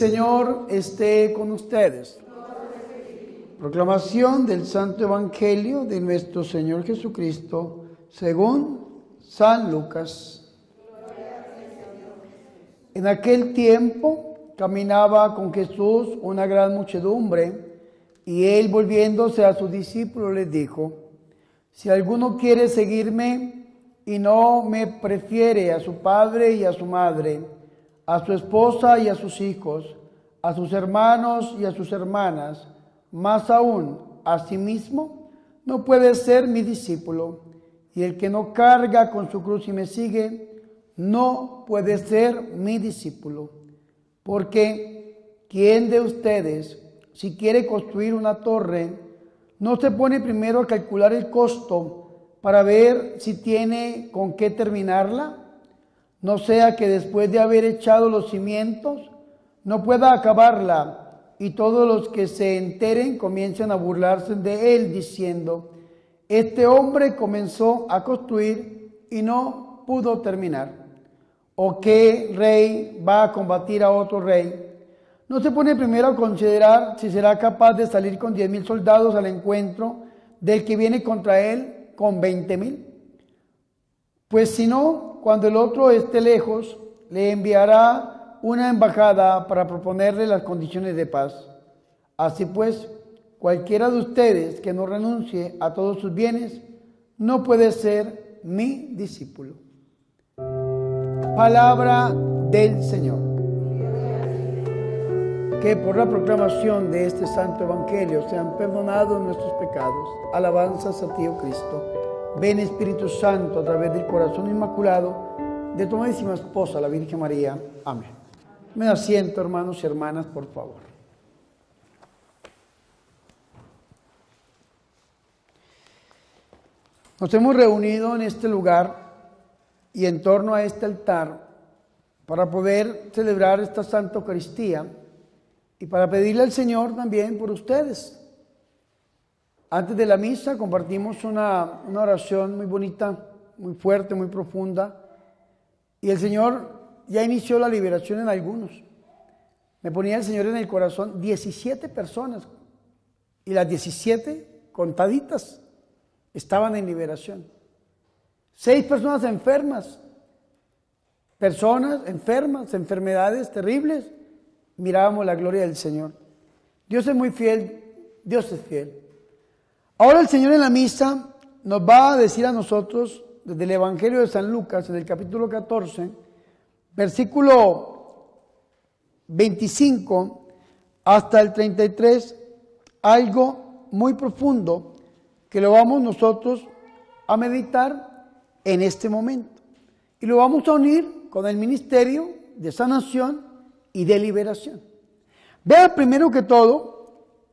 Señor esté con ustedes. Proclamación del Santo Evangelio de nuestro Señor Jesucristo según San Lucas. En aquel tiempo caminaba con Jesús una gran muchedumbre, y él, volviéndose a sus discípulos, les dijo: si alguno quiere seguirme y no me prefiere a su padre y a su madre, a su esposa y a sus hijos, a sus hermanos y a sus hermanas, más aún a sí mismo, no puede ser mi discípulo. Y el que no carga con su cruz y me sigue, no puede ser mi discípulo. Porque ¿quién de ustedes, si quiere construir una torre, no se pone primero a calcular el costo para ver si tiene con qué terminarla? No sea que después de haber echado los cimientos no pueda acabarla, y todos los que se enteren comiencen a burlarse de él, diciendo: este hombre comenzó a construir y no pudo terminar. ¿O qué rey va a combatir a otro rey? ¿No se pone primero a considerar si será capaz de salir con 10,000 soldados al encuentro del que viene contra él con 20,000? Pues si no, cuando el otro esté lejos, le enviará una embajada para proponerle las condiciones de paz. Así pues, cualquiera de ustedes que no renuncie a todos sus bienes, no puede ser mi discípulo. Palabra del Señor. Que por la proclamación de este santo evangelio sean perdonados nuestros pecados. Alabanzas a ti, oh Cristo. Ven, Espíritu Santo, a través del corazón inmaculado de tu amadísima esposa, la Virgen María. Amén. Me asiento, hermanos y hermanas, por favor. Nos hemos reunido en este lugar y en torno a este altar para poder celebrar esta Santa Eucaristía y para pedirle al Señor también por ustedes. Antes de la misa compartimos una oración muy bonita, muy fuerte, muy profunda, y el Señor ya inició la liberación en algunos. Me ponía el Señor en el corazón 17 personas, y las 17 contaditas estaban en liberación. 6 personas enfermas, enfermedades terribles. Mirábamos la gloria del Señor. Dios es muy fiel, Dios es fiel. Ahora el Señor en la misa nos va a decir a nosotros, desde el Evangelio de San Lucas, en el capítulo 14, versículo 25 hasta el 33, algo muy profundo que lo vamos nosotros a meditar en este momento. Y lo vamos a unir con el ministerio de sanación y de liberación. Vea, primero que todo,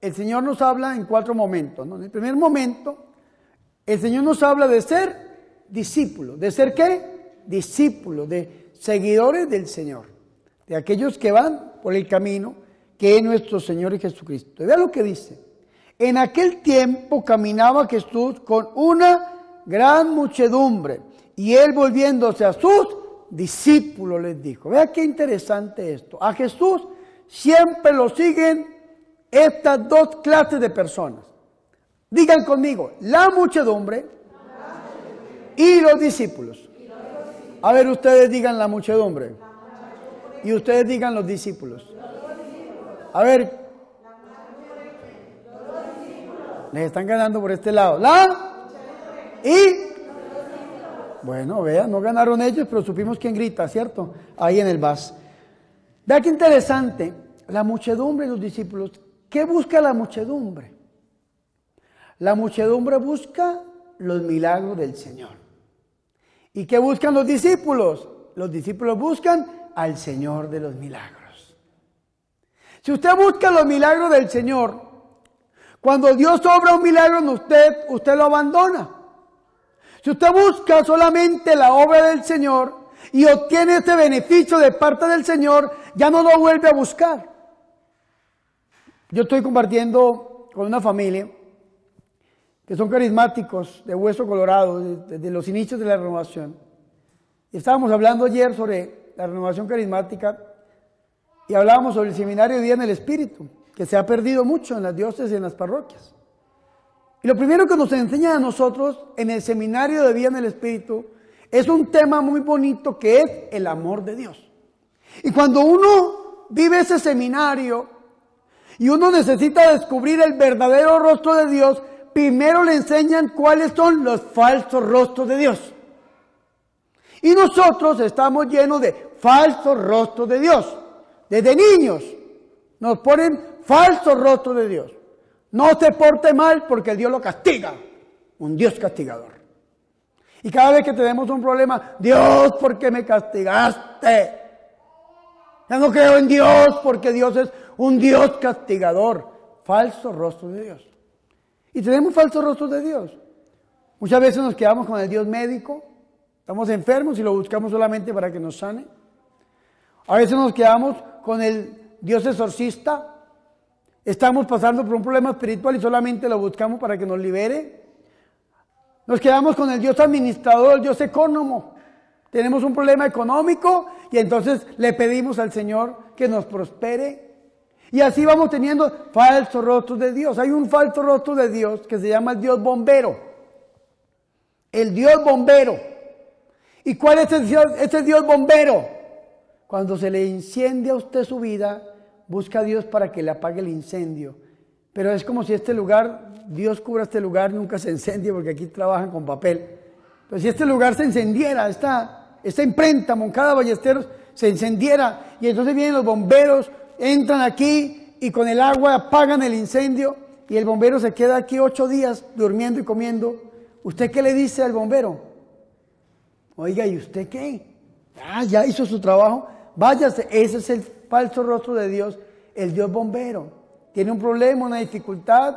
el Señor nos habla en 4 momentos, ¿no? En el primer momento, el Señor nos habla de ser discípulo. ¿De ser qué? Discípulo, de seguidores del Señor, de aquellos que van por el camino que es nuestro Señor Jesucristo. Y vea lo que dice: en aquel tiempo caminaba Jesús con una gran muchedumbre, y él, volviéndose a sus discípulos, les dijo. Vea qué interesante esto. A Jesús siempre lo siguen estas 2 clases de personas. Digan conmigo: la muchedumbre y los discípulos. A ver, ustedes digan la muchedumbre y ustedes digan los discípulos. A ver, les están ganando por este lado. Bueno, vean, no ganaron ellos, pero supimos quién grita, ¿cierto? Ahí en el vas. Vea qué interesante, la muchedumbre y los discípulos. ¿Qué busca la muchedumbre? La muchedumbre busca los milagros del Señor. ¿Y qué buscan los discípulos? Los discípulos buscan al Señor de los milagros. Si usted busca los milagros del Señor, cuando Dios obra un milagro en usted lo abandona. Si usted busca solamente la obra del Señor y obtiene este beneficio de parte del Señor, ya no lo vuelve a buscar. Yo estoy compartiendo con una familia que son carismáticos de Hueso Colorado, desde los inicios de la renovación. Y estábamos hablando ayer sobre la renovación carismática y hablábamos sobre el seminario de vida en el Espíritu, que se ha perdido mucho en las diócesis y en las parroquias. Y lo primero que nos enseña a nosotros en el seminario de vida en el Espíritu es un tema muy bonito que es el amor de Dios. Y cuando uno vive ese seminario y uno necesita descubrir el verdadero rostro de Dios, primero le enseñan cuáles son los falsos rostros de Dios. Y nosotros estamos llenos de falsos rostros de Dios. Desde niños nos ponen falsos rostros de Dios. No se porte mal porque Dios lo castiga. Un Dios castigador. Y cada vez que tenemos un problema, Dios, ¿por qué me castigaste? Ya no creo en Dios porque Dios es un Dios castigador. Falso rostro de Dios. Y tenemos falsos rostros de Dios. Muchas veces nos quedamos con el Dios médico. Estamos enfermos y lo buscamos solamente para que nos sane. A veces nos quedamos con el Dios exorcista. Estamos pasando por un problema espiritual y solamente lo buscamos para que nos libere. Nos quedamos con el Dios administrador, el Dios económico. Tenemos un problema económico y entonces le pedimos al Señor que nos prospere. Y así vamos teniendo falsos rostros de Dios. Hay un falso rostro de Dios que se llama el Dios bombero. El Dios bombero. ¿Y cuál es ese Dios bombero? Cuando se le incendia a usted su vida, busca a Dios para que le apague el incendio. Pero es como si este lugar, Dios cubra este lugar, nunca se incendie porque aquí trabajan con papel. Pero si este lugar se encendiera, esta imprenta Moncada Ballesteros se encendiera y entonces vienen los bomberos, entran aquí y con el agua apagan el incendio y el bombero se queda aquí 8 días durmiendo y comiendo. ¿Usted qué le dice al bombero? Oiga, ¿y usted qué? Ya hizo su trabajo. Váyase. Ese es el falso rostro de Dios, el Dios bombero. Tiene un problema, una dificultad,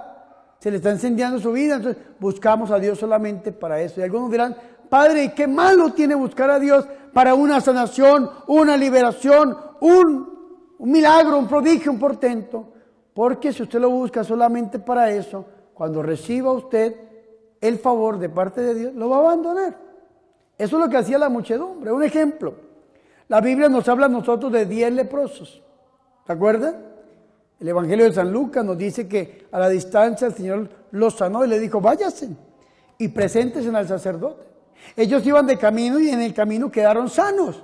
se le está incendiando su vida, entonces buscamos a Dios solamente para eso. Y algunos dirán, Padre, ¿y qué malo tiene buscar a Dios para una sanación, una liberación, un milagro, un prodigio, un portento? Porque si usted lo busca solamente para eso, cuando reciba usted el favor de parte de Dios, lo va a abandonar. Eso es lo que hacía la muchedumbre. Un ejemplo, la Biblia nos habla a nosotros de 10 leprosos. ¿Se acuerdan? El Evangelio de San Lucas nos dice que a la distancia el Señor los sanó y le dijo, váyanse y preséntense al sacerdote. Ellos iban de camino y en el camino quedaron sanos.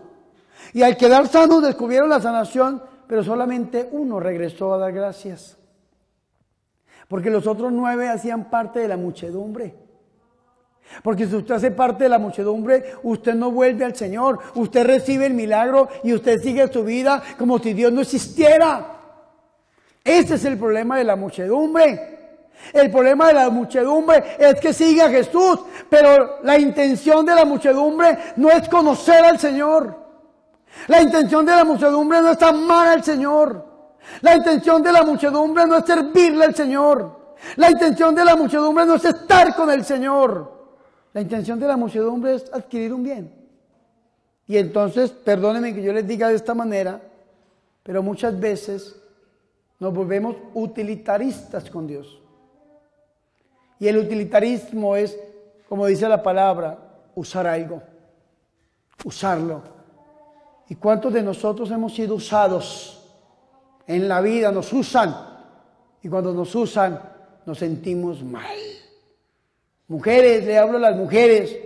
Y al quedar sanos descubrieron la sanación, pero solamente uno regresó a dar gracias. Porque los otros 9 hacían parte de la muchedumbre. Porque si usted hace parte de la muchedumbre, usted no vuelve al Señor, usted recibe el milagro y usted sigue su vida como si Dios no existiera. Ese es el problema de la muchedumbre. El problema de la muchedumbre es que sigue a Jesús, pero la intención de la muchedumbre no es conocer al Señor. La intención de la muchedumbre no es amar al Señor. La intención de la muchedumbre no es servirle al Señor. La intención de la muchedumbre no es estar con el Señor. La intención de la muchedumbre es adquirir un bien. Y entonces, perdónenme que yo les diga de esta manera, pero muchas veces nos volvemos utilitaristas con Dios. Y el utilitarismo es, como dice la palabra, usar algo, usarlo. ¿Y cuántos de nosotros hemos sido usados en la vida? Nos usan. Y cuando nos usan, nos sentimos mal. Mujeres, le hablo a las mujeres,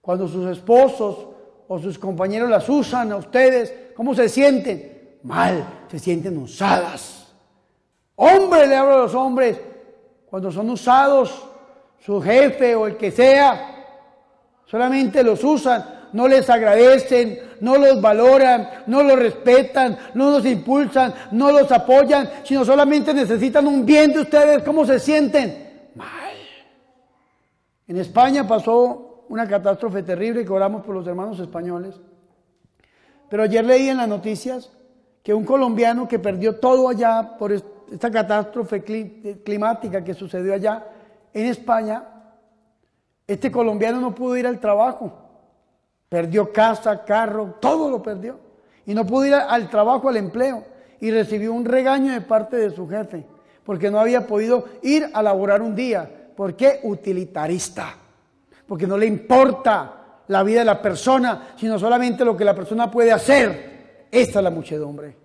cuando sus esposos o sus compañeros las usan a ustedes, ¿cómo se sienten? Mal, se sienten usadas. Hombres, le hablo a los hombres, cuando son usados, su jefe o el que sea, solamente los usan, no les agradecen, no los valoran, no los respetan, no los impulsan, no los apoyan, sino solamente necesitan un bien de ustedes. ¿Cómo se sienten? Mal. En España pasó una catástrofe terrible que oramos por los hermanos españoles. Pero ayer leí en las noticias que un colombiano que perdió todo allá por esta catástrofe climática que sucedió allá en España, este colombiano no pudo ir al trabajo. Perdió casa, carro, todo lo perdió. Y no pudo ir al trabajo, al empleo. Y recibió un regaño de parte de su jefe, porque no había podido ir a laborar un día. ¿Por qué? Utilitarista. Porque no le importa la vida de la persona, sino solamente lo que la persona puede hacer. Esta es la muchedumbre.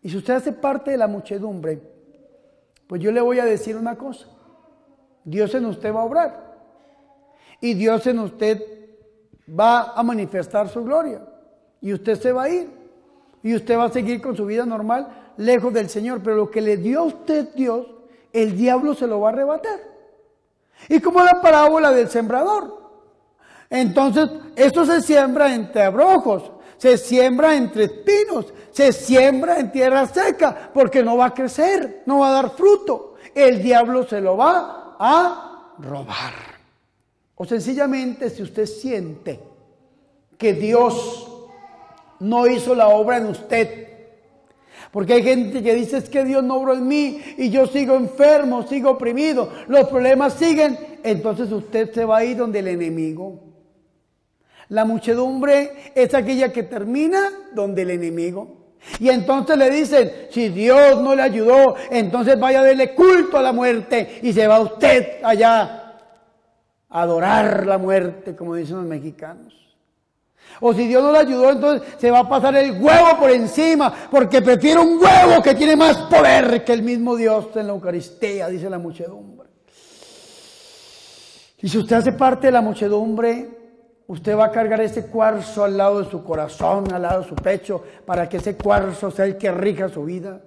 Y si usted hace parte de la muchedumbre, pues yo le voy a decir una cosa. Dios en usted va a obrar. Y Dios en usted va a manifestar su gloria. Y usted se va a ir. Y usted va a seguir con su vida normal, lejos del Señor. Pero lo que le dio a usted Dios, el diablo se lo va a arrebatar. Y como la parábola del sembrador. Entonces, esto se siembra entre abrojos, se siembra entre espinos, se siembra en tierra seca, porque no va a crecer, no va a dar fruto. El diablo se lo va a robar. O sencillamente, si usted siente que Dios no hizo la obra en usted, porque hay gente que dice es que Dios no obró en mí y yo sigo enfermo, sigo oprimido, los problemas siguen, entonces usted se va a ir donde el enemigo. La muchedumbre es aquella que termina donde el enemigo. Y entonces le dicen, si Dios no le ayudó, entonces vaya a darle culto a la muerte y se va usted allá a adorar la muerte, como dicen los mexicanos. O si Dios no le ayudó, entonces se va a pasar el huevo por encima, porque prefiere un huevo que tiene más poder que el mismo Dios en la Eucaristía, dice la muchedumbre. Y si usted hace parte de la muchedumbre, usted va a cargar ese cuarzo al lado de su corazón, al lado de su pecho, para que ese cuarzo sea el que rija su vida.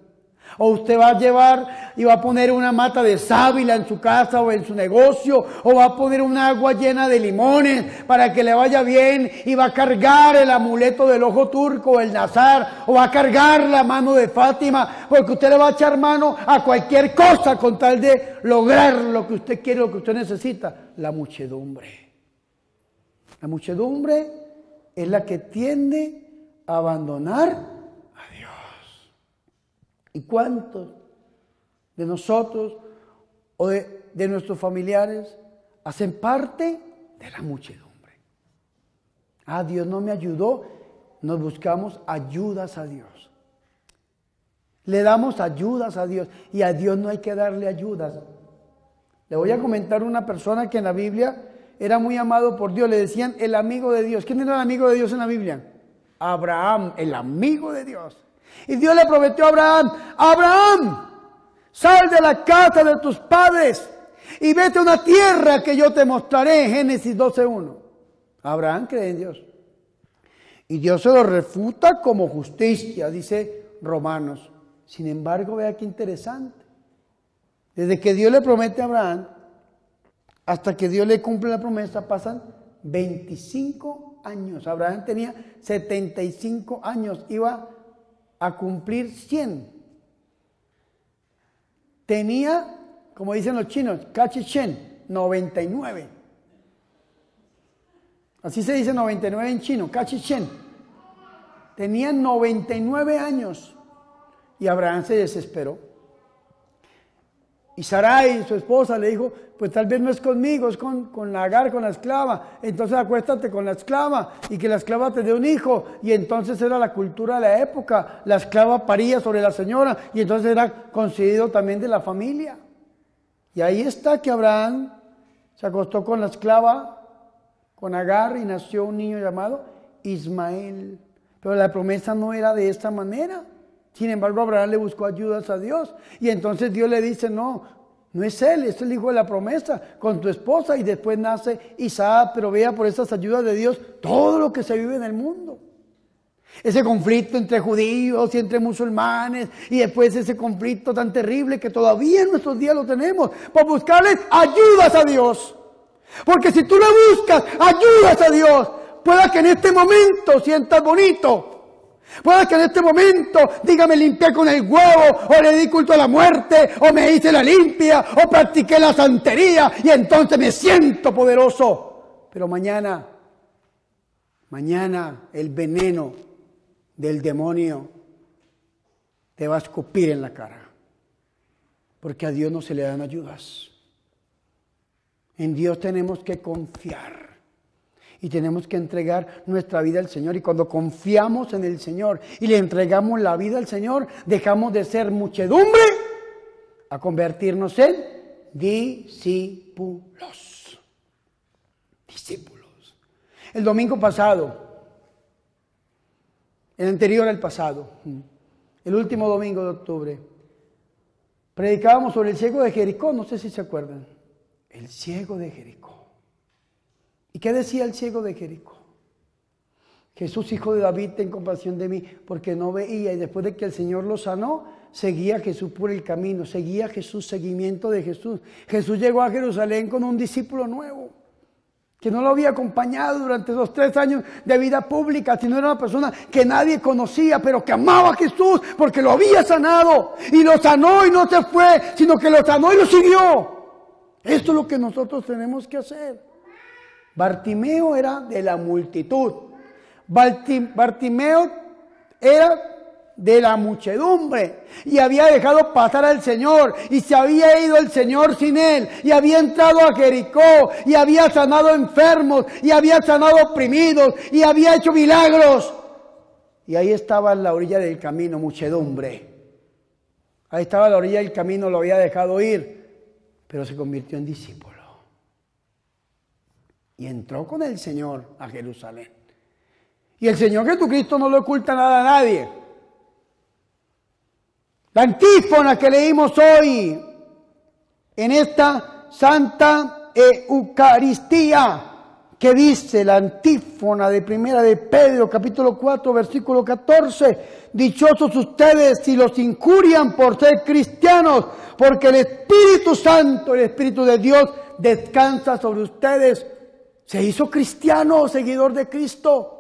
O usted va a llevar y va a poner una mata de sábila en su casa o en su negocio, o va a poner un agua llena de limones para que le vaya bien, y va a cargar el amuleto del ojo turco o el nazar, o va a cargar la mano de Fátima, porque usted le va a echar mano a cualquier cosa con tal de lograr lo que usted quiere, lo que usted necesita. La muchedumbre. La muchedumbre es la que tiende a abandonar a Dios. ¿Y cuántos de nosotros o de nuestros familiares hacen parte de la muchedumbre? Ah, Dios no me ayudó, nos buscamos ayudas a Dios. Le damos ayudas a Dios y a Dios no hay que darle ayudas. Le voy a comentar una persona que en la Biblia era muy amado por Dios, le decían el amigo de Dios. ¿Quién era el amigo de Dios en la Biblia? Abraham, el amigo de Dios. Y Dios le prometió a Abraham, Abraham, sal de la casa de tus padres y vete a una tierra que yo te mostraré, Génesis 12:1. Abraham cree en Dios. Y Dios se lo refuta como justicia, dice Romanos. Sin embargo, vea qué interesante. Desde que Dios le promete a Abraham, hasta que Dios le cumple la promesa, pasan 25 años. Abraham tenía 75 años, iba a cumplir 100. Tenía, como dicen los chinos, cachichen, 99. Así se dice 99 en chino, cachichen. Tenía 99 años y Abraham se desesperó. Y Sarai, su esposa, le dijo, pues tal vez no es conmigo, es con Agar, con la esclava. Entonces acuéstate con la esclava y que la esclava te dé un hijo. Y entonces era la cultura de la época. La esclava paría sobre la señora y entonces era concedido también de la familia. Y ahí está que Abraham se acostó con la esclava, con Agar, y nació un niño llamado Ismael. Pero la promesa no era de esta manera. Sin embargo, Abraham le buscó ayudas a Dios. Y entonces Dios le dice, no es él, es el hijo de la promesa, con tu esposa. Y después nace Isaac, pero vea por esas ayudas de Dios todo lo que se vive en el mundo. Ese conflicto entre judíos y entre musulmanes. Y después ese conflicto tan terrible que todavía en nuestros días lo tenemos. Por buscarle ayudas a Dios. Porque si tú le buscas ayudas a Dios, pueda que en este momento sientas bonito. Puede que en este momento diga me limpié con el huevo, o le di culto a la muerte, o me hice la limpia, o practiqué la santería y entonces me siento poderoso. Pero mañana el veneno del demonio te va a escupir en la cara. Porque a Dios no se le dan ayudas. En Dios tenemos que confiar. Y tenemos que entregar nuestra vida al Señor. Y cuando confiamos en el Señor y le entregamos la vida al Señor, dejamos de ser muchedumbre a convertirnos en discípulos. Discípulos. El domingo pasado, el anterior al pasado, el último domingo de octubre, predicábamos sobre el ciego de Jericó, no sé si se acuerdan. El ciego de Jericó. ¿Y qué decía el ciego de Jericó? Jesús, hijo de David, ten compasión de mí, porque no veía. Y después de que el Señor lo sanó, seguía a Jesús por el camino, seguía a Jesús, seguimiento de Jesús. Jesús llegó a Jerusalén con un discípulo nuevo, que no lo había acompañado durante esos 3 años de vida pública, sino era una persona que nadie conocía, pero que amaba a Jesús porque lo había sanado. Y lo sanó y no se fue, sino que lo sanó y lo siguió. Esto es lo que nosotros tenemos que hacer. Bartimeo era de la multitud. Bartimeo era de la muchedumbre y había dejado pasar al Señor y se había ido el Señor sin él y había entrado a Jericó y había sanado enfermos y había sanado oprimidos y había hecho milagros. Y ahí estaba en la orilla del camino, muchedumbre. Ahí estaba a la orilla del camino, lo había dejado ir, pero se convirtió en discípulo. Y entró con el Señor a Jerusalén. Y el Señor Jesucristo no le oculta nada a nadie. La antífona que leímos hoy en esta Santa Eucaristía, que dice la antífona de Primera de Pedro, capítulo 4, versículo 14, dichosos ustedes si los injurian por ser cristianos, porque el Espíritu Santo, el Espíritu de Dios, descansa sobre ustedes. Se hizo cristiano, seguidor de Cristo,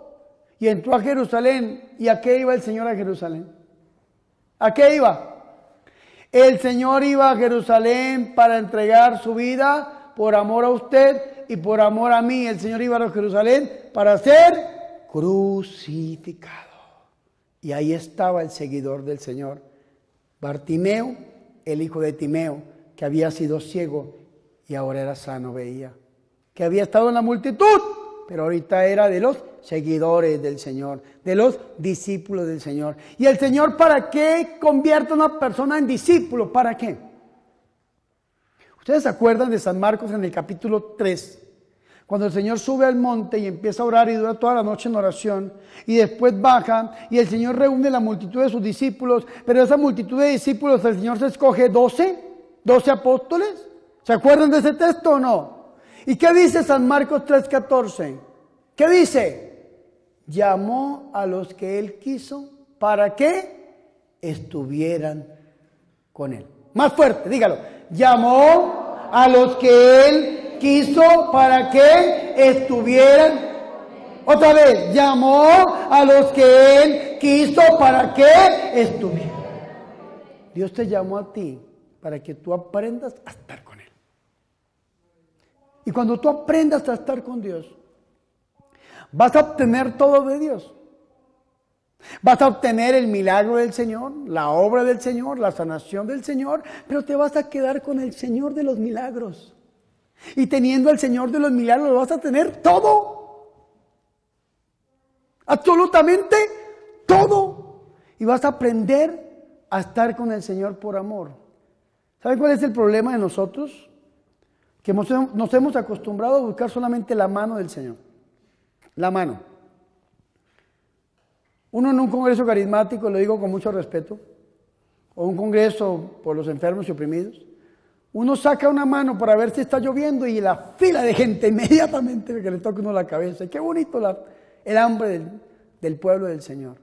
y entró a Jerusalén. ¿Y a qué iba el Señor a Jerusalén? ¿A qué iba? El Señor iba a Jerusalén para entregar su vida por amor a usted y por amor a mí. El Señor iba a Jerusalén para ser crucificado. Y ahí estaba el seguidor del Señor, Bartimeo, el hijo de Timeo, que había sido ciego y ahora era sano, veía. Que había estado en la multitud, pero ahorita era de los seguidores del Señor, de los discípulos del Señor. ¿Y el Señor para qué convierte a una persona en discípulo? ¿Para qué? ¿Ustedes se acuerdan de San Marcos en el capítulo 3? Cuando el Señor sube al monte y empieza a orar y dura toda la noche en oración, y después baja y el Señor reúne la multitud de sus discípulos, pero de esa multitud de discípulos el Señor se escoge 12 apóstoles. ¿Se acuerdan de ese texto o no? ¿Y qué dice San Marcos 3:14? ¿Qué dice? Llamó a los que él quiso para que estuvieran con él. Más fuerte, dígalo. Llamó a los que él quiso para que estuvieran. Otra vez, llamó a los que él quiso para que estuvieran. Dios te llamó a ti para que tú aprendas a estar con él. Y cuando tú aprendas a estar con Dios, vas a obtener todo de Dios. Vas a obtener el milagro del Señor, la obra del Señor, la sanación del Señor, pero te vas a quedar con el Señor de los milagros. Y teniendo al Señor de los milagros, lo vas a tener todo. Absolutamente todo. Y vas a aprender a estar con el Señor por amor. ¿Saben cuál es el problema de nosotros? Que nos hemos acostumbrado a buscar solamente la mano del Señor. La mano. Uno en un congreso carismático, lo digo con mucho respeto, o un congreso por los enfermos y oprimidos, uno saca una mano para ver si está lloviendo y la fila de gente inmediatamente que le toca uno la cabeza. Y qué bonito el hambre del pueblo del Señor.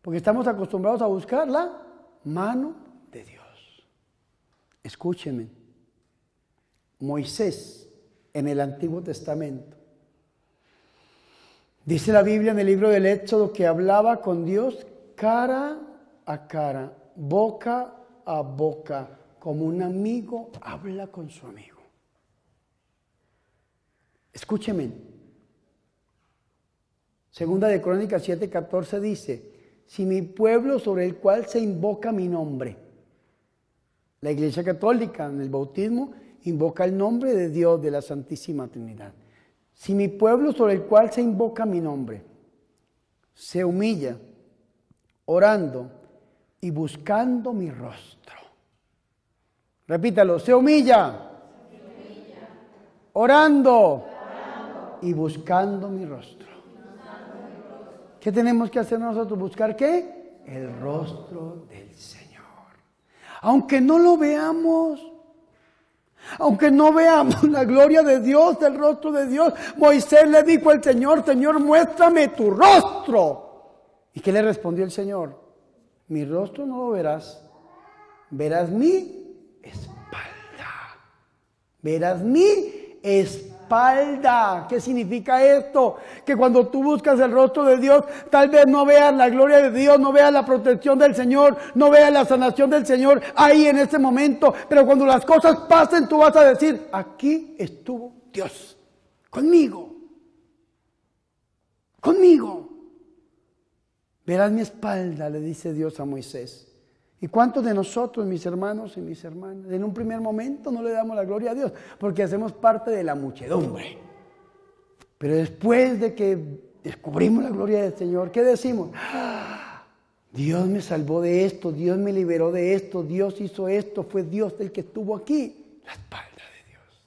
Porque estamos acostumbrados a buscar la mano de Dios. Escúchenme. Moisés en el Antiguo Testamento. Dice la Biblia en el libro del Éxodo que hablaba con Dios cara a cara, boca a boca, como un amigo habla con su amigo. Escúcheme. Segunda de Crónicas 7:14 dice, si mi pueblo sobre el cual se invoca mi nombre, la Iglesia Católica en el bautismo invoca el nombre de Dios, de la Santísima Trinidad. Si mi pueblo sobre el cual se invoca mi nombre se humilla, orando y buscando mi rostro. Repítalo, se humilla, orando y buscando mi rostro. ¿Qué tenemos que hacer nosotros? ¿Buscar qué? el rostro del Señor. Aunque no lo veamos, aunque no veamos la gloria de Dios, el rostro de Dios, Moisés le dijo al Señor, Señor, muéstrame tu rostro. ¿Y qué le respondió el Señor? Mi rostro no lo verás, verás mi espalda. Verás mi espalda. ¿Qué significa esto? Que cuando tú buscas el rostro de Dios, tal vez no veas la gloria de Dios, no veas la protección del Señor, no veas la sanación del Señor ahí en este momento. Pero cuando las cosas pasen, tú vas a decir, aquí estuvo Dios, conmigo. Conmigo. Verás mi espalda, le dice Dios a Moisés. ¿Y cuántos de nosotros, mis hermanos y mis hermanas, en un primer momento no le damos la gloria a Dios? Porque hacemos parte de la muchedumbre. Pero después de que descubrimos la gloria del Señor, ¿qué decimos? ¡Ah! Dios me salvó de esto, Dios me liberó de esto, Dios hizo esto, fue Dios el que estuvo aquí. La espalda de Dios.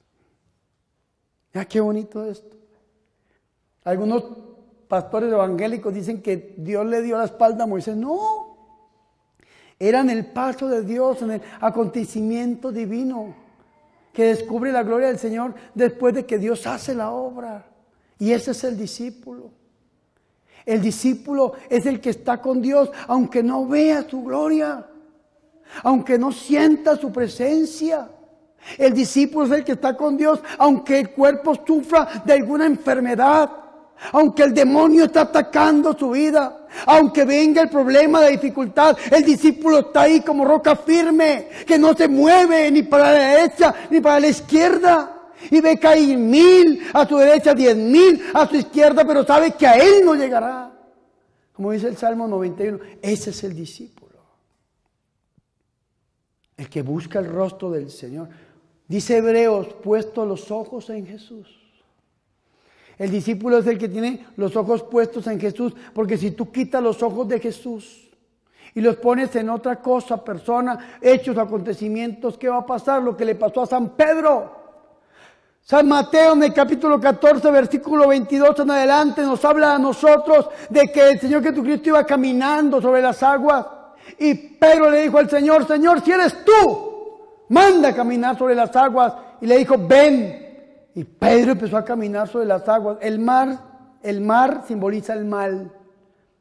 ¿Ya qué bonito esto? Algunos pastores evangélicos dicen que Dios le dio la espalda a Moisés. No, era en el paso de Dios, en el acontecimiento divino, que descubre la gloria del Señor después de que Dios hace la obra. Y ese es el discípulo. El discípulo es el que está con Dios, aunque no vea su gloria, aunque no sienta su presencia. El discípulo es el que está con Dios, aunque el cuerpo sufra de alguna enfermedad, aunque el demonio está atacando su vida, aunque venga el problema de dificultad, el discípulo está ahí como roca firme, que no se mueve ni para la derecha ni para la izquierda. Y ve que hay 1000 a su derecha, 10,000 a su izquierda, pero sabe que a él no llegará. Como dice el Salmo 91, ese es el discípulo. El que busca el rostro del Señor. Dice Hebreos, puesto los ojos en Jesús. El discípulo es el que tiene los ojos puestos en Jesús, porque si tú quitas los ojos de Jesús y los pones en otra cosa, persona, hechos, acontecimientos, ¿qué va a pasar? Lo que le pasó a San Pedro. San Mateo en el capítulo 14, versículo 22 en adelante nos habla a nosotros de que el Señor Jesucristo iba caminando sobre las aguas y Pedro le dijo al Señor, Señor, si eres tú, manda a caminar sobre las aguas. Y le dijo, ven. Y Pedro empezó a caminar sobre las aguas. El mar simboliza el mal,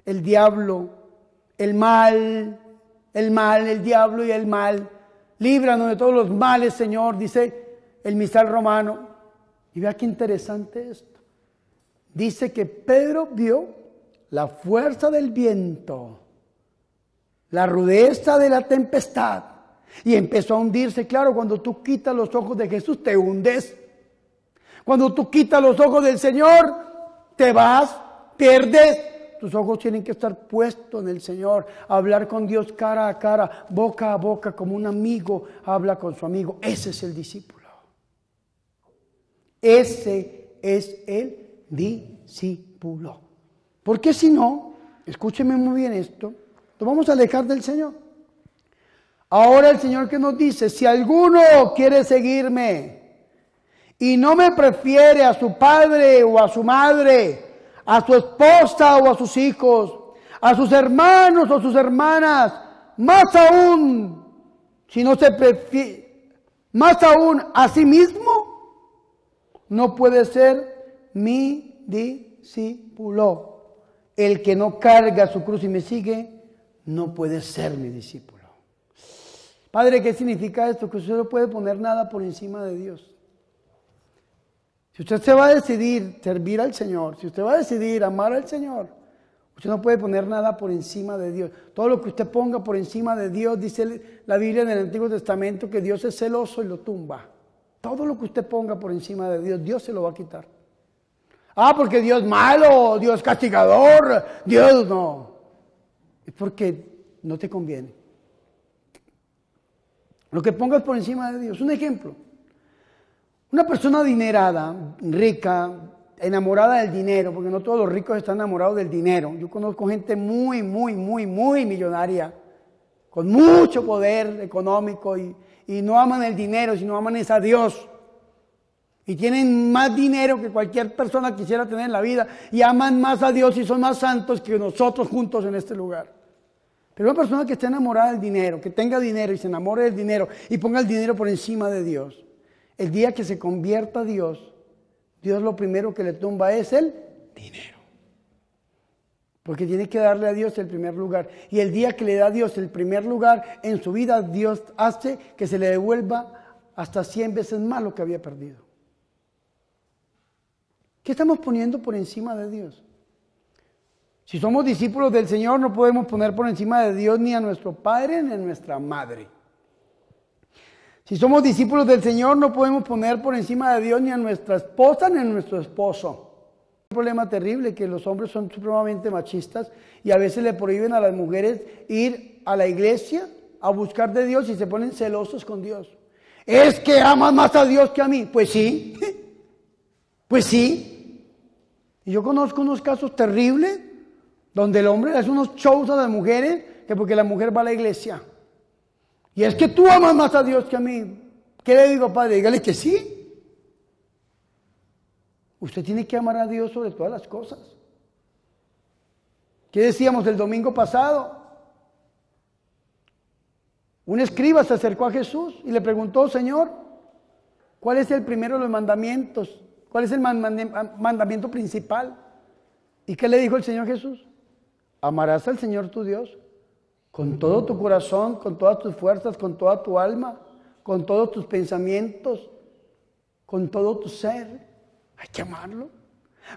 el diablo, el mal, el diablo y el mal. Líbranos de todos los males, Señor, dice el misal romano. Y vea qué interesante esto. Dice que Pedro vio la fuerza del viento, la rudeza de la tempestad, y empezó a hundirse. Claro, cuando tú quitas los ojos de Jesús, te hundes. Cuando tú quitas los ojos del Señor, te vas, pierdes. Tus ojos tienen que estar puestos en el Señor, hablar con Dios cara a cara, boca a boca, como un amigo habla con su amigo. Ese es el discípulo. Ese es el discípulo. Porque si no, escúcheme muy bien esto, nos vamos a alejar del Señor. Ahora el Señor que nos dice, si alguno quiere seguirme y no me prefiere a su padre o a su madre, a su esposa o a sus hijos, a sus hermanos o sus hermanas, más aún, si no se prefiere, más aún a sí mismo, no puede ser mi discípulo. El que no carga su cruz y me sigue, no puede ser mi discípulo. Padre, ¿qué significa esto? Que usted no puede poner nada por encima de Dios. Si usted se va a decidir servir al Señor, si usted va a decidir amar al Señor, usted no puede poner nada por encima de Dios. Todo lo que usted ponga por encima de Dios, dice la Biblia en el Antiguo Testamento, que Dios es celoso y lo tumba. Todo lo que usted ponga por encima de Dios, Dios se lo va a quitar. Ah, porque Dios es malo, Dios es castigador, Dios no. Es porque no te conviene. Lo que pongas por encima de Dios. Un ejemplo. Una persona adinerada, rica, enamorada del dinero, porque no todos los ricos están enamorados del dinero. Yo conozco gente muy millonaria, con mucho poder económico y no aman el dinero, sino aman es a Dios. Y tienen más dinero que cualquier persona quisiera tener en la vida y aman más a Dios y son más santos que nosotros juntos en este lugar. Pero una persona que esté enamorada del dinero, que tenga dinero y se enamore del dinero y ponga el dinero por encima de Dios, el día que se convierta a Dios, Dios lo primero que le tumba es el dinero. Porque tiene que darle a Dios el primer lugar. Y el día que le da a Dios el primer lugar en su vida, Dios hace que se le devuelva hasta 100 veces más lo que había perdido. ¿Qué estamos poniendo por encima de Dios? Si somos discípulos del Señor, no podemos poner por encima de Dios ni a nuestro padre ni a nuestra madre. Si somos discípulos del Señor, no podemos poner por encima de Dios ni a nuestra esposa ni a nuestro esposo. Un problema terrible que los hombres son supremamente machistas y a veces le prohíben a las mujeres ir a la iglesia a buscar de Dios y se ponen celosos con Dios. Es que amas más a Dios que a mí. Pues sí, pues sí. Y yo conozco unos casos terribles donde el hombre hace unos shows a las mujeres que porque la mujer va a la iglesia. Y es que tú amas más a Dios que a mí. ¿Qué le digo, padre? Dígale que sí. Usted tiene que amar a Dios sobre todas las cosas. ¿Qué decíamos el domingo pasado? Un escriba se acercó a Jesús y le preguntó, Señor, ¿cuál es el primero de los mandamientos? ¿Cuál es el mandamiento principal? ¿Y qué le dijo el Señor Jesús? Amarás al Señor tu Dios con todo tu corazón, con todas tus fuerzas, con toda tu alma, con todos tus pensamientos, con todo tu ser. Hay que amarlo.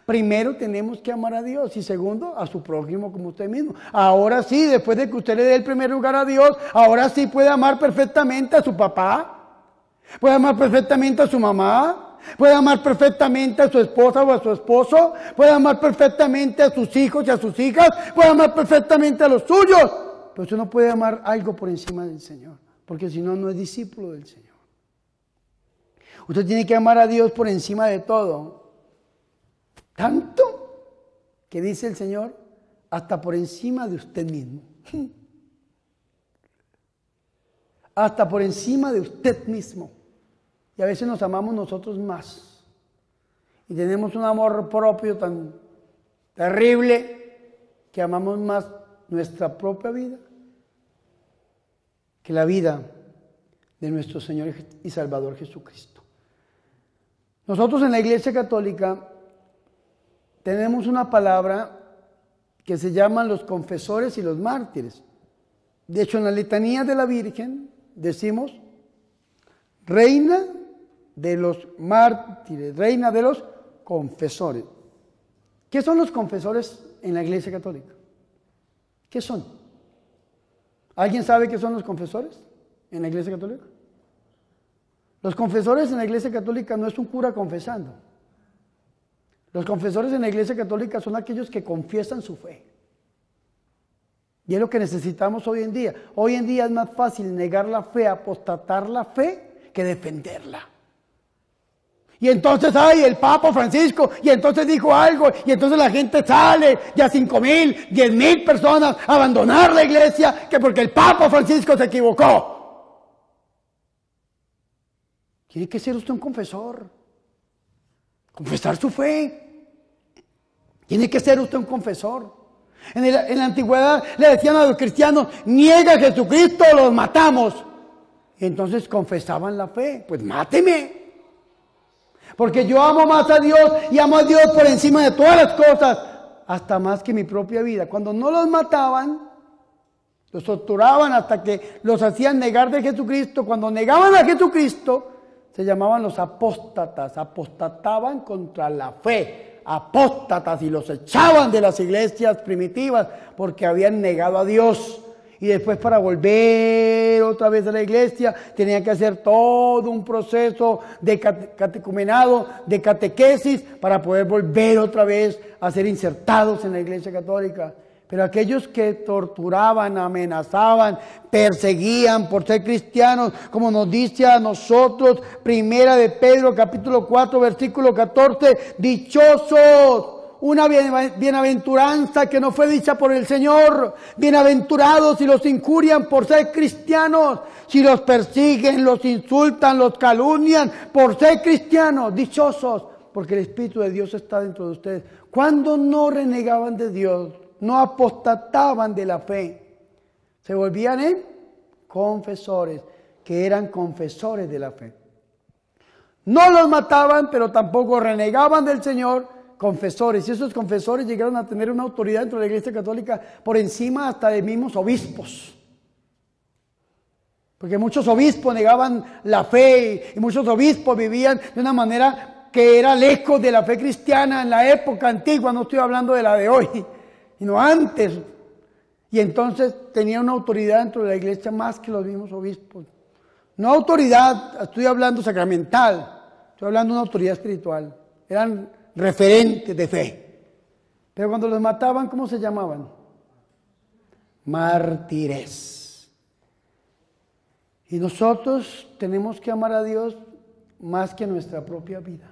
Primero tenemos que amar a Dios y segundo a su prójimo como usted mismo. Ahora sí, después de que usted le dé el primer lugar a Dios, ahora sí puede amar perfectamente a su papá, puede amar perfectamente a su mamá, puede amar perfectamente a su esposa o a su esposo, puede amar perfectamente a sus hijos y a sus hijas, puede amar perfectamente a los suyos. Pero usted no puede amar algo por encima del Señor, porque si no, no es discípulo del Señor. Usted tiene que amar a Dios por encima de todo. Tanto que dice el Señor, hasta por encima de usted mismo. Hasta por encima de usted mismo. Y a veces nos amamos nosotros más. Y tenemos un amor propio tan terrible que amamos más nuestra propia vida que la vida de nuestro Señor y Salvador Jesucristo. Nosotros en la Iglesia Católica tenemos una palabra que se llaman los confesores y los mártires. De hecho, en la letanía de la Virgen decimos, Reina de los mártires, Reina de los confesores. ¿Qué son los confesores en la Iglesia Católica? ¿Qué son? ¿Alguien sabe qué son los confesores en la Iglesia Católica? Los confesores en la Iglesia Católica no es un cura confesando. Los confesores en la Iglesia Católica son aquellos que confiesan su fe. Y es lo que necesitamos hoy en día. Hoy en día es más fácil negar la fe, apostatar la fe, que defenderla. Y entonces, el Papa Francisco, y entonces dijo algo, y entonces la gente sale, ya 5,000, 10,000 personas a abandonar la iglesia, que porque el Papa Francisco se equivocó. Tiene que ser usted un confesor. Confesar su fe. Tiene que ser usted un confesor. En la antigüedad le decían a los cristianos, niega a Jesucristo, los matamos. Y entonces confesaban la fe. Pues máteme. Porque yo amo más a Dios y amo a Dios por encima de todas las cosas. Hasta más que mi propia vida. Cuando no los mataban, los torturaban hasta que los hacían negar de Jesucristo. Cuando negaban a Jesucristo, se llamaban los apóstatas, apostataban contra la fe, apóstatas, y los echaban de las iglesias primitivas porque habían negado a Dios. Y después, para volver otra vez a la iglesia, tenían que hacer todo un proceso de catecumenado, de catequesis, para poder volver otra vez a ser insertados en la Iglesia Católica. Pero aquellos que torturaban, amenazaban, perseguían por ser cristianos, como nos dice a nosotros, Primera de Pedro, capítulo 4, versículo 14, dichosos, una bienaventuranza que no fue dicha por el Señor, bienaventurados si los injurian por ser cristianos, si los persiguen, los insultan, los calumnian por ser cristianos, dichosos, porque el Espíritu de Dios está dentro de ustedes. ¿Cuándo no renegaban de Dios? No apostataban de la fe. Se volvían confesores, que eran confesores de la fe. No los mataban, pero tampoco renegaban del Señor, confesores. Y esos confesores llegaron a tener una autoridad dentro de la Iglesia Católica por encima hasta de mismos obispos. Porque muchos obispos negaban la fe y muchos obispos vivían de una manera que era lejos de la fe cristiana en la época antigua, no estoy hablando de la de hoy, sino antes. Y entonces tenían una autoridad dentro de la iglesia más que los mismos obispos. No autoridad, estoy hablando sacramental, estoy hablando de una autoridad espiritual. Eran referentes de fe. Pero cuando los mataban, ¿cómo se llamaban? Mártires. Y nosotros tenemos que amar a Dios más que nuestra propia vida.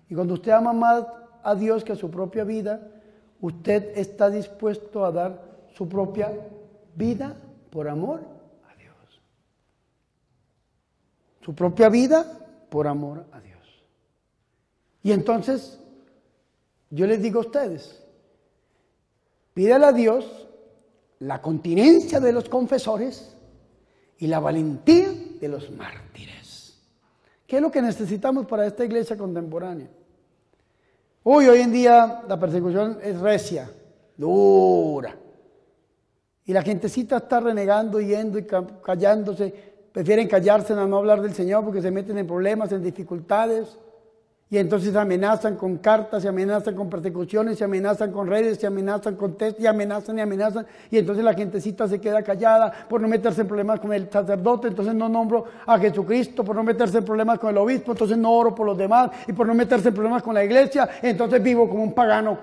Y cuando usted ama más a Dios que a su propia vida, usted está dispuesto a dar su propia vida por amor a Dios. Su propia vida por amor a Dios. Y entonces, yo les digo a ustedes, pídale a Dios la continencia de los confesores y la valentía de los mártires. ¿Qué es lo que necesitamos para esta iglesia contemporánea? Hoy en día la persecución es recia, dura. Y la gentecita está renegando, yendo y callándose. Prefieren callarse a no hablar del Señor porque se meten en problemas, en dificultades. Y entonces se amenazan con cartas, se amenazan con persecuciones, se amenazan con redes, se amenazan con test, y amenazan y amenazan. Y entonces la gentecita se queda callada por no meterse en problemas con el sacerdote, entonces no nombro a Jesucristo, por no meterse en problemas con el obispo, entonces no oro por los demás, y por no meterse en problemas con la iglesia, entonces vivo como un pagano.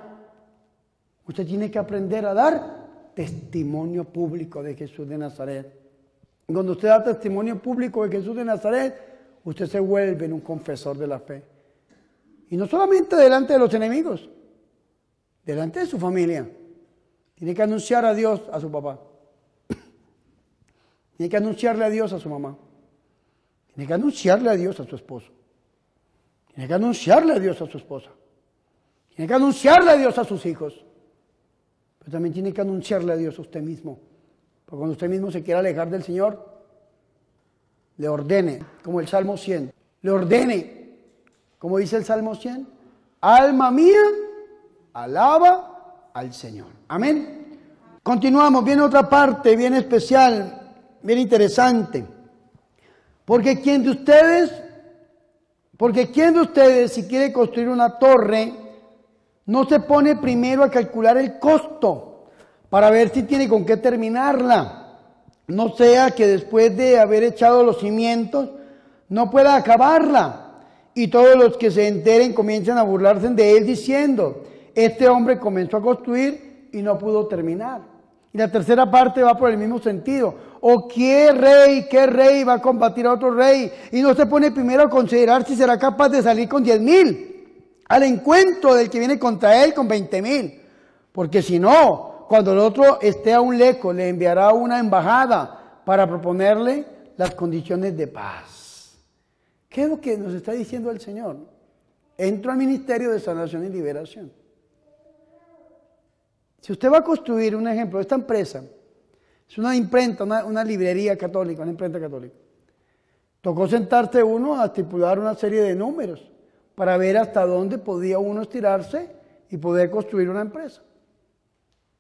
Usted tiene que aprender a dar testimonio público de Jesús de Nazaret. Y cuando usted da testimonio público de Jesús de Nazaret, usted se vuelve en un confesor de la fe. Y no solamente delante de los enemigos, delante de su familia. Tiene que anunciar a Dios a su papá. Tiene que anunciarle a Dios a su mamá. Tiene que anunciarle a Dios a su esposo. Tiene que anunciarle a Dios a su esposa. Tiene que anunciarle a Dios a sus hijos. Pero también tiene que anunciarle a Dios a usted mismo. Porque cuando usted mismo se quiera alejar del Señor, le ordene, como el Salmo 100, le ordene. Como dice el Salmo 100, alma mía, alaba al Señor. Amén. Continuamos, viene otra parte bien especial, bien interesante. Porque ¿quién de ustedes si quiere construir una torre, no se pone primero a calcular el costo para ver si tiene con qué terminarla? No sea que después de haber echado los cimientos, no pueda acabarla. Y todos los que se enteren comienzan a burlarse de él diciendo, este hombre comenzó a construir y no pudo terminar. Y la tercera parte va por el mismo sentido. ¿O qué rey va a combatir a otro rey? Y no se pone primero a considerar si será capaz de salir con 10,000 al encuentro del que viene contra él con 20,000. Porque si no, cuando el otro esté aún lejos, le enviará una embajada para proponerle las condiciones de paz. ¿Qué es lo que nos está diciendo el Señor? Entro al ministerio de sanación y liberación. Si usted va a construir, un ejemplo, esta empresa, es una imprenta, una librería católica, una imprenta católica. Tocó sentarse uno a estipular una serie de números para ver hasta dónde podía uno estirarse y poder construir una empresa.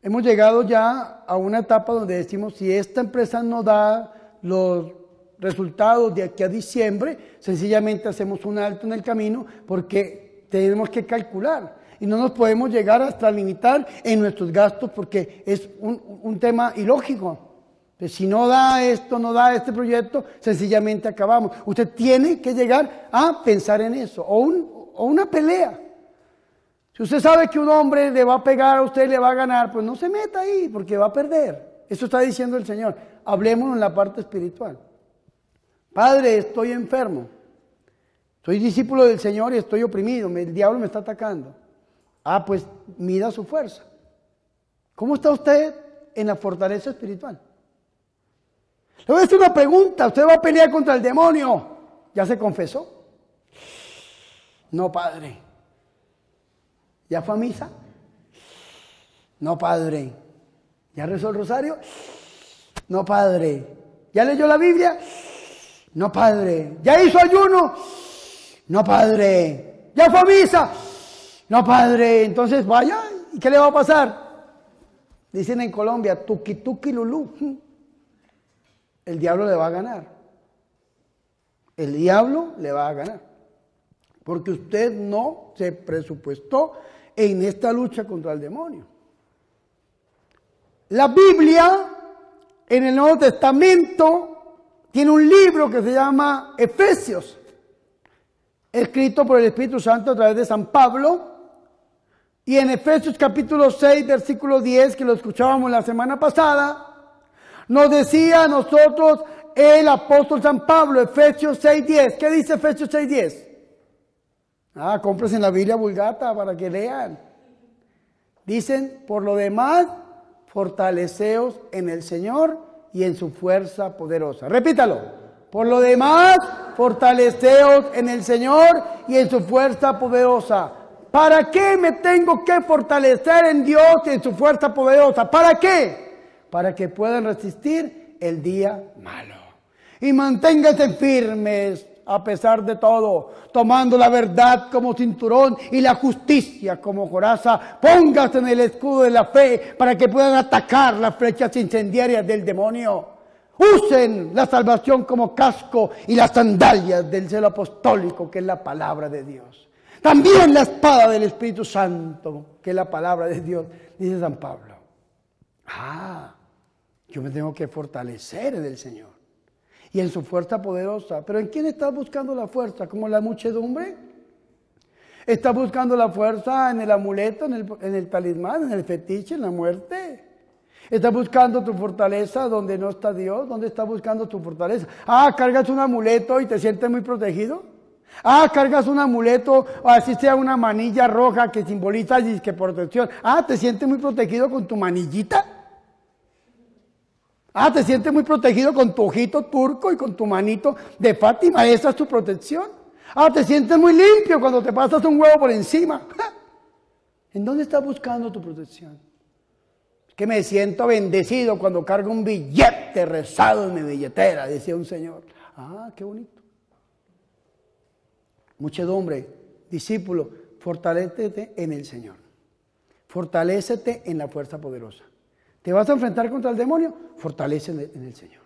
Hemos llegado ya a una etapa donde decimos, si esta empresa no da los resultados de aquí a diciembre, sencillamente hacemos un alto en el camino porque tenemos que calcular y no nos podemos llegar hasta limitar en nuestros gastos porque es un tema ilógico. Entonces, si no da esto, no da este proyecto, sencillamente acabamos. Usted tiene que llegar a pensar en eso o una pelea. Si usted sabe que un hombre le va a pegar a usted y le va a ganar, pues no se meta ahí porque va a perder. Eso está diciendo el Señor. Hablemos en la parte espiritual. Padre, estoy enfermo, soy discípulo del Señor y estoy oprimido, el diablo me está atacando. Pues mida su fuerza. ¿Cómo está usted en la fortaleza espiritual? Le voy a hacer una pregunta, ¿usted va a pelear contra el demonio? ¿Ya se confesó? No, Padre. ¿Ya fue a misa? No, Padre. ¿Ya rezó el rosario? No, padre. ¿Ya leyó la Biblia? No, padre. ¿Ya hizo ayuno? No, padre. ¿Ya fue a misa? No, padre. Entonces vaya, ¿y qué le va a pasar? Dicen en Colombia, tuki tuki lulú. El diablo le va a ganar. El diablo le va a ganar. Porque usted no se presupuestó en esta lucha contra el demonio. La Biblia, en el Nuevo Testamento, tiene un libro que se llama Efesios, escrito por el Espíritu Santo a través de San Pablo. Y en Efesios capítulo 6, versículo 10, que lo escuchábamos la semana pasada, nos decía a nosotros el apóstol San Pablo, Efesios 6, 10. ¿Qué dice Efesios 6, 10? Cómprense en la Biblia Vulgata para que lean. Dicen, por lo demás, fortaleceos en el Señor y en su fuerza poderosa. Repítalo. Por lo demás, fortaleceos en el Señor y en su fuerza poderosa. ¿Para qué me tengo que fortalecer en Dios y en su fuerza poderosa? ¿Para qué? Para que puedan resistir el día malo. Y manténganse firmes a pesar de todo, tomando la verdad como cinturón y la justicia como coraza. Póngase en el escudo de la fe para que puedan atacar las flechas incendiarias del demonio. Usen la salvación como casco y las sandalias del celo apostólico, que es la palabra de Dios. También la espada del Espíritu Santo, que es la palabra de Dios, dice San Pablo. Yo me tengo que fortalecer en el Señor y en su fuerza poderosa. ¿Pero en quién estás buscando la fuerza? ¿Como la muchedumbre? ¿Estás buscando la fuerza en el amuleto, en el talismán, en el fetiche, en la muerte? ¿Estás buscando tu fortaleza donde no está Dios? ¿Dónde estás buscando tu fortaleza? ¿Cargas un amuleto y te sientes muy protegido? ¿Cargas un amuleto o así sea una manilla roja que simboliza disque protección? ¿Te sientes muy protegido con tu manillita? ¿Te sientes muy protegido con tu ojito turco y con tu manito de Fátima? ¿Esa es tu protección? ¿Te sientes muy limpio cuando te pasas un huevo por encima? ¿En dónde estás buscando tu protección? Es que me siento bendecido cuando cargo un billete rezado en mi billetera, decía un señor. Qué bonito. Muchedumbre, discípulo, fortalécete en el Señor. Fortalécete en la fuerza poderosa. ¿Te vas a enfrentar contra el demonio? Fortalécete en el Señor.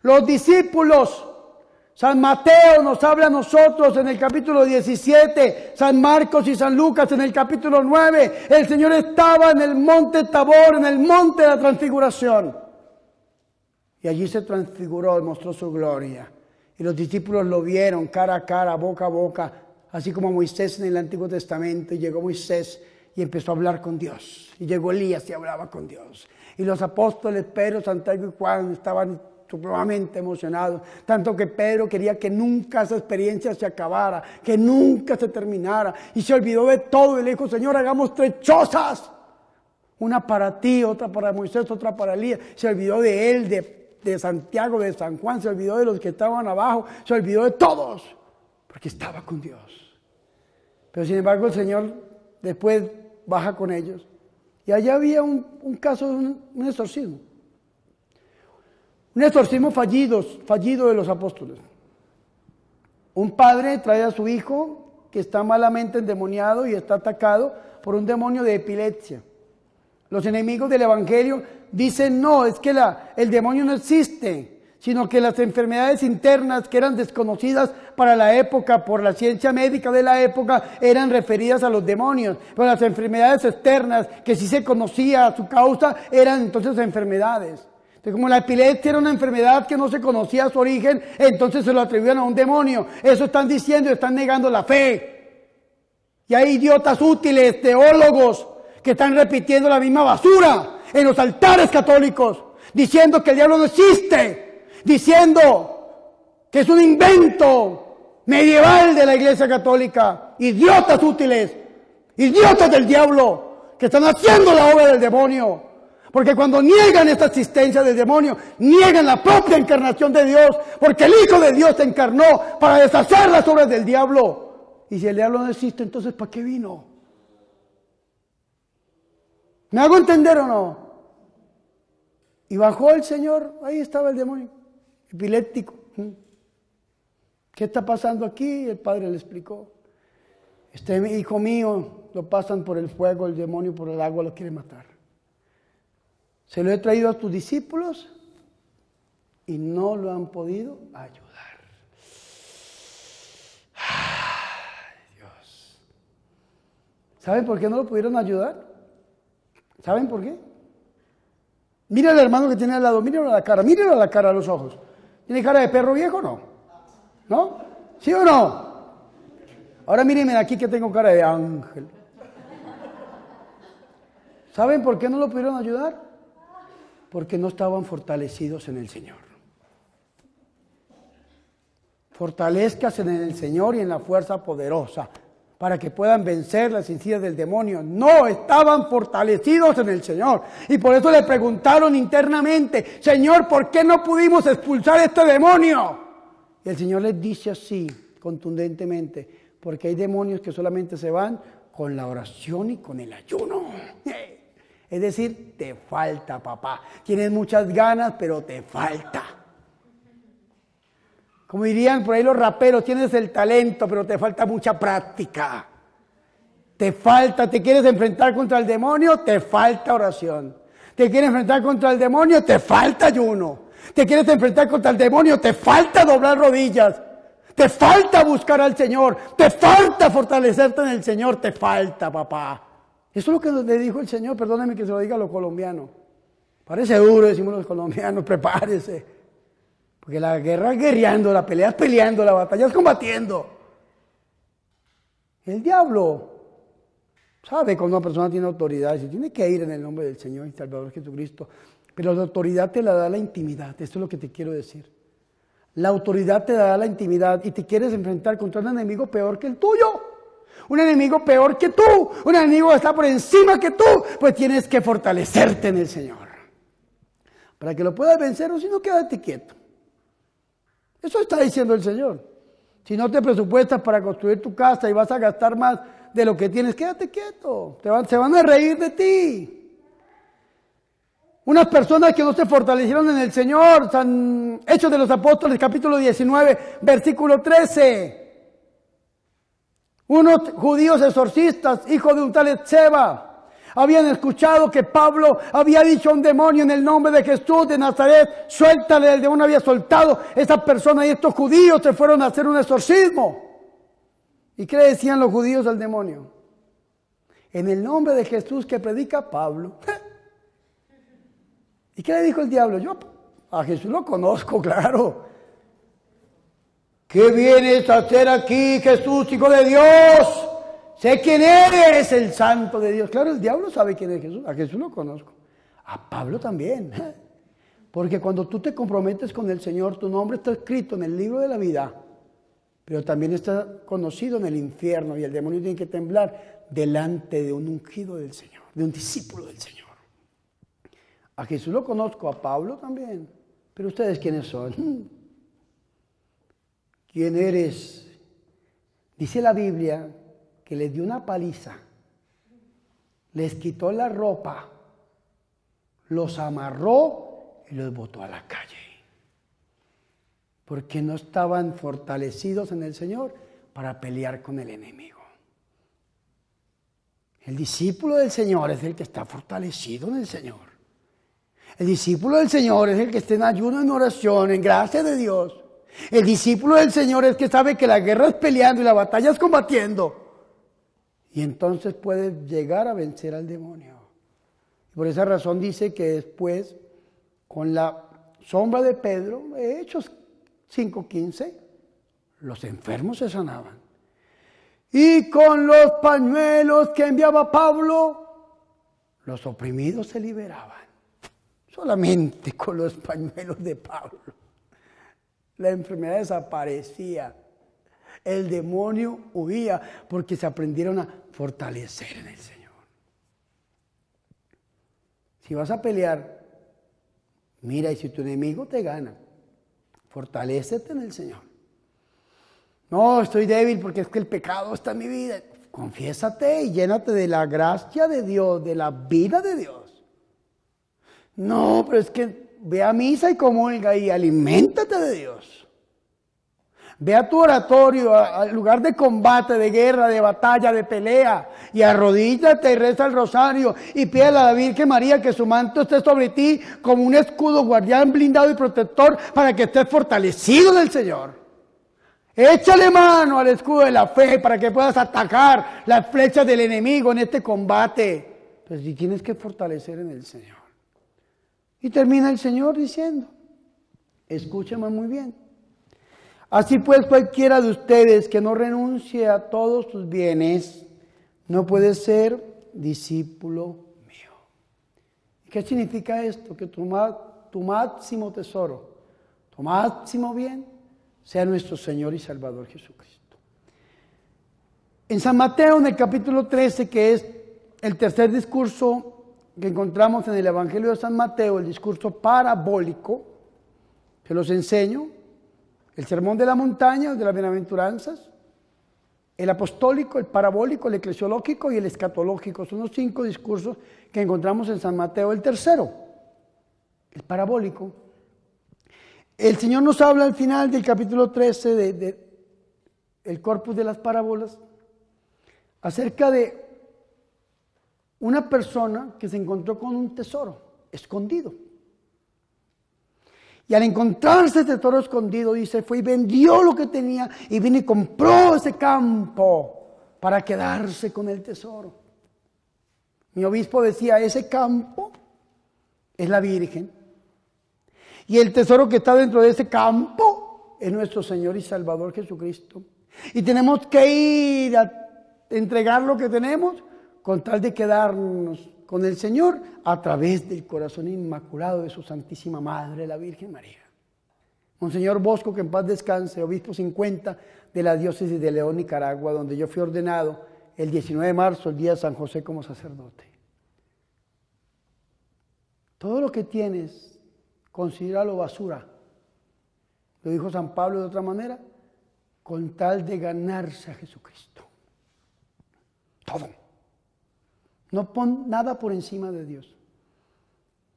Los discípulos, San Mateo nos habla a nosotros en el capítulo 17, San Marcos y San Lucas en el capítulo 9. El Señor estaba en el monte Tabor, en el monte de la transfiguración. Y allí se transfiguró y mostró su gloria. Y los discípulos lo vieron cara a cara, boca a boca, así como Moisés en el Antiguo Testamento. Y llegó Moisés y empezó a hablar con Dios. Y llegó Elías y hablaba con Dios. Y los apóstoles Pedro, Santiago y Juan estaban supremamente emocionados. Tanto que Pedro quería que nunca esa experiencia se acabara, que nunca se terminara. Y se olvidó de todo y le dijo, Señor, hagamos 3 chozas. Una para ti, otra para Moisés, otra para Elías. Se olvidó de él, de Santiago, de San Juan, se olvidó de los que estaban abajo, se olvidó de todos, porque estaba con Dios. Pero sin embargo el Señor después baja con ellos. Y allá había un caso de un exorcismo. Un exorcismo fallido de los apóstoles. Un padre trae a su hijo que está malamente endemoniado y está atacado por un demonio de epilepsia. Los enemigos del Evangelio dicen, no, es que el demonio no existe, sino que las enfermedades internas que eran desconocidas para la época, por la ciencia médica de la época, eran referidas a los demonios. Pero las enfermedades externas, que sí se conocía su causa, eran entonces enfermedades. Entonces, como la epilepsia era una enfermedad que no se conocía su origen, entonces se lo atribuían a un demonio. Eso están diciendo y están negando la fe. Y hay idiotas útiles, teólogos, que están repitiendo la misma basura en los altares católicos, diciendo que el diablo no existe, diciendo que es un invento medieval de la Iglesia Católica. Idiotas útiles, idiotas del diablo, que están haciendo la obra del demonio. Porque cuando niegan esta existencia del demonio, niegan la propia encarnación de Dios, porque el Hijo de Dios se encarnó para deshacer las obras del diablo. Y si el diablo no existe, entonces ¿para qué vino? ¿Me hago entender o no? Y bajó el Señor, ahí estaba el demonio, epiléptico. ¿Qué está pasando aquí? El padre le explicó. Este hijo mío lo pasan por el fuego, el demonio por el agua lo quiere matar. Se lo he traído a tus discípulos y no lo han podido ayudar. Ay, Dios. ¿Saben por qué no lo pudieron ayudar? ¿Saben por qué? Mira al hermano que tiene al lado, míralo a la cara, a los ojos. ¿Tiene cara de perro viejo o no? ¿No? ¿Sí o no? Ahora mírenme de aquí que tengo cara de ángel. ¿Saben por qué no lo pudieron ayudar? Porque no estaban fortalecidos en el Señor. Fortalezcas en el Señor y en la fuerza poderosa, para que puedan vencer las sencillas del demonio. No estaban fortalecidos en el Señor. Y por eso le preguntaron internamente, Señor, ¿por qué no pudimos expulsar este demonio? Y el Señor les dice así, contundentemente, porque hay demonios que solamente se van con la oración y con el ayuno. Es decir, te falta, papá. Tienes muchas ganas, pero te falta. Como dirían por ahí los raperos, tienes el talento, pero te falta mucha práctica. Te falta, te quieres enfrentar contra el demonio, te falta oración. Te quieres enfrentar contra el demonio, te falta ayuno. Te quieres enfrentar contra el demonio, te falta doblar rodillas. Te falta buscar al Señor, te falta fortalecerte en el Señor, te falta, papá. Eso es lo que le dijo el Señor, perdóneme que se lo diga a los colombianos. Parece duro, decimos los colombianos, prepárese. Porque la guerra es guerreando, la pelea es peleando, la batalla es combatiendo. El diablo sabe cuando una persona tiene autoridad, y tiene que ir en el nombre del Señor y Salvador Jesucristo. Pero la autoridad te la da la intimidad, esto es lo que te quiero decir. La autoridad te da la intimidad y te quieres enfrentar contra un enemigo peor que el tuyo. Un enemigo peor que tú, un enemigo que está por encima que tú, pues tienes que fortalecerte en el Señor. Para que lo puedas vencer, o si no, quédate quieto. Eso está diciendo el Señor. Si no te presupuestas para construir tu casa y vas a gastar más de lo que tienes, quédate quieto. Se van a reír de ti. Unas personas que no se fortalecieron en el Señor, Hechos de los Apóstoles, capítulo 19, versículo 13. Unos judíos exorcistas, hijos de un tal Seba, habían escuchado que Pablo había dicho a un demonio en el nombre de Jesús de Nazaret, suéltale, el demonio había soltado. Esa persona y estos judíos se fueron a hacer un exorcismo. ¿Y qué le decían los judíos al demonio? En el nombre de Jesús que predica Pablo. ¿Y qué le dijo el diablo? Yo a Jesús lo conozco, claro. ¿Qué vienes a hacer aquí, Jesús, hijo de Dios? Sé quién eres, el santo de Dios. Claro, el diablo sabe quién es Jesús. A Jesús lo conozco. A Pablo también. Porque cuando tú te comprometes con el Señor, tu nombre está escrito en el libro de la vida, pero también está conocido en el infierno, y el demonio tiene que temblar delante de un ungido del Señor, de un discípulo del Señor. A Jesús lo conozco, a Pablo también. Pero ustedes, ¿quiénes son? ¿Quién eres? Dice la Biblia que les dio una paliza, les quitó la ropa, los amarró y los botó a la calle. Porque no estaban fortalecidos en el Señor para pelear con el enemigo. El discípulo del Señor es el que está fortalecido en el Señor. El discípulo del Señor es el que está en ayuno, en oración, en gracia de Dios. El discípulo del Señor es el que sabe que la guerra es peleando y la batalla es combatiendo. Y entonces puede llegar a vencer al demonio. Por esa razón dice que después, con la sombra de Pedro, Hechos 5:15, los enfermos se sanaban. Y con los pañuelos que enviaba Pablo, los oprimidos se liberaban. Solamente con los pañuelos de Pablo. La enfermedad desaparecía. El demonio huía porque se aprendieron a fortalecer en el Señor. Si vas a pelear, mira, y si tu enemigo te gana, fortalécete en el Señor. No, estoy débil porque es que el pecado está en mi vida. Confiésate y llénate de la gracia de Dios, de la vida de Dios. No, pero es que ve a misa y comulga y aliméntate de Dios. Ve a tu oratorio, al lugar de combate, de guerra, de batalla, de pelea, y arrodíllate y reza el rosario y pídele a la Virgen María que su manto esté sobre ti como un escudo guardián, blindado y protector para que estés fortalecido del Señor. Échale mano al escudo de la fe para que puedas atacar las flechas del enemigo en este combate. Pues si tienes que fortalecer en el Señor. Y termina el Señor diciendo, escúchame muy bien. Así pues, cualquiera de ustedes que no renuncie a todos sus bienes, no puede ser discípulo mío. ¿Qué significa esto? Que tu máximo tesoro, tu máximo bien, sea nuestro Señor y Salvador Jesucristo. En San Mateo, en el capítulo 13, que es el tercer discurso que encontramos en el Evangelio de San Mateo, el discurso parabólico, que los enseño, el sermón de la montaña, el de las bienaventuranzas, el apostólico, el parabólico, el eclesiológico y el escatológico. Son los 5 discursos que encontramos en San Mateo. El tercero, el parabólico. El Señor nos habla al final del capítulo 13 el corpus de las parábolas acerca de una persona que se encontró con un tesoro escondido. Y al encontrarse este tesoro escondido, dice, fue y vendió lo que tenía y vino y compró ese campo para quedarse con el tesoro. Mi obispo decía, ese campo es la Virgen. Y el tesoro que está dentro de ese campo es nuestro Señor y Salvador Jesucristo. Y tenemos que ir a entregar lo que tenemos con tal de quedarnos con el Señor a través del corazón inmaculado de su Santísima Madre, la Virgen María. Monseñor Bosco, que en paz descanse, obispo 50 de la diócesis de León, Nicaragua, donde yo fui ordenado el 19 de marzo, el día de San José, como sacerdote. Todo lo que tienes, considéralo basura. Lo dijo San Pablo de otra manera, con tal de ganarse a Jesucristo. Todo. No pon nada por encima de Dios.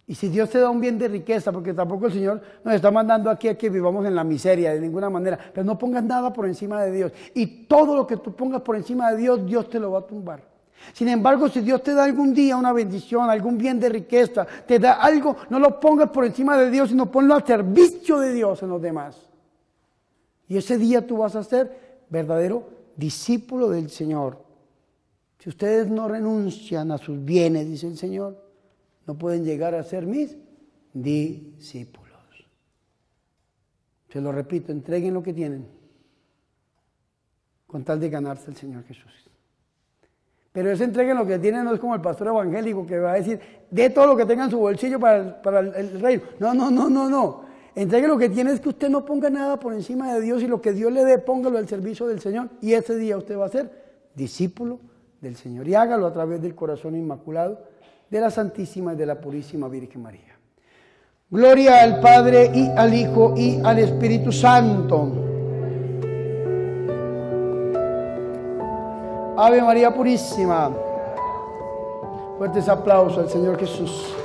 Y si Dios te da un bien de riqueza, porque tampoco el Señor nos está mandando aquí a que vivamos en la miseria de ninguna manera, pero no pongas nada por encima de Dios. Y todo lo que tú pongas por encima de Dios, Dios te lo va a tumbar. Sin embargo, si Dios te da algún día una bendición, algún bien de riqueza, te da algo, no lo pongas por encima de Dios, sino ponlo al servicio de Dios en los demás. Y ese día tú vas a ser verdadero discípulo del Señor. Si ustedes no renuncian a sus bienes, dice el Señor, no pueden llegar a ser mis discípulos. Se lo repito, entreguen lo que tienen con tal de ganarse el Señor Jesús. Pero ese entreguen lo que tienen no es como el pastor evangélico que va a decir, dé todo lo que tenga en su bolsillo para el reino. No. Entreguen lo que tiene es que usted no ponga nada por encima de Dios y lo que Dios le dé, póngalo al servicio del Señor. Y ese día usted va a ser discípulo del Señor. Y hágalo a través del corazón inmaculado de la Santísima y de la Purísima Virgen María. Gloria al Padre y al Hijo y al Espíritu Santo. Ave María Purísima. Fuertes aplausos al Señor Jesús.